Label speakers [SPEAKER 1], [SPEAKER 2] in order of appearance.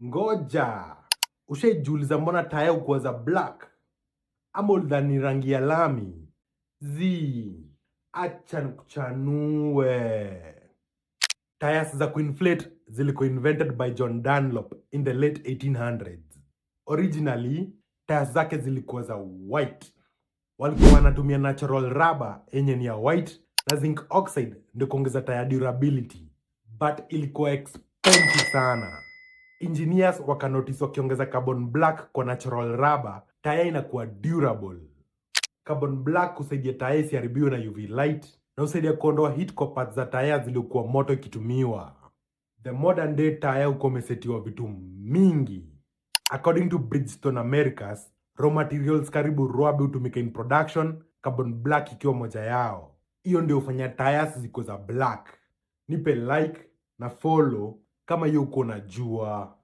[SPEAKER 1] Ngoja. Ushaijiuliza mbona taya hukuwa za black? Ama ulidhani rangi ya lami? Acha nikuchanue. Tires za kuinflate zilikuwa invented by John Dunlop in the late 1800s. Originally, tires zake zilikuwa za white. Walikuwa wanatumia natural rubber yenye ni ya white na zinc oxide ndio kuongeza tire durability. But ilikuwa expensive sana. Engineers wakanotice wakiongeza carbon black kwa natural rubber, tire inakuwa durable. Carbon black husaidia tire isiharibiwe na UV light na husaidia kuondoa heat kwa parts za tire zilizokuwa moto ikitumiwa. The modern day tire uko umesetiwa vitu mingi. According to Bridgestone Americas, raw materials karibu roabe hutumika in production, carbon black ikiwa moja yao. Hiyo ndio hufanya tires ziko za black. Nipe like na follow kama hiyo uko unajua.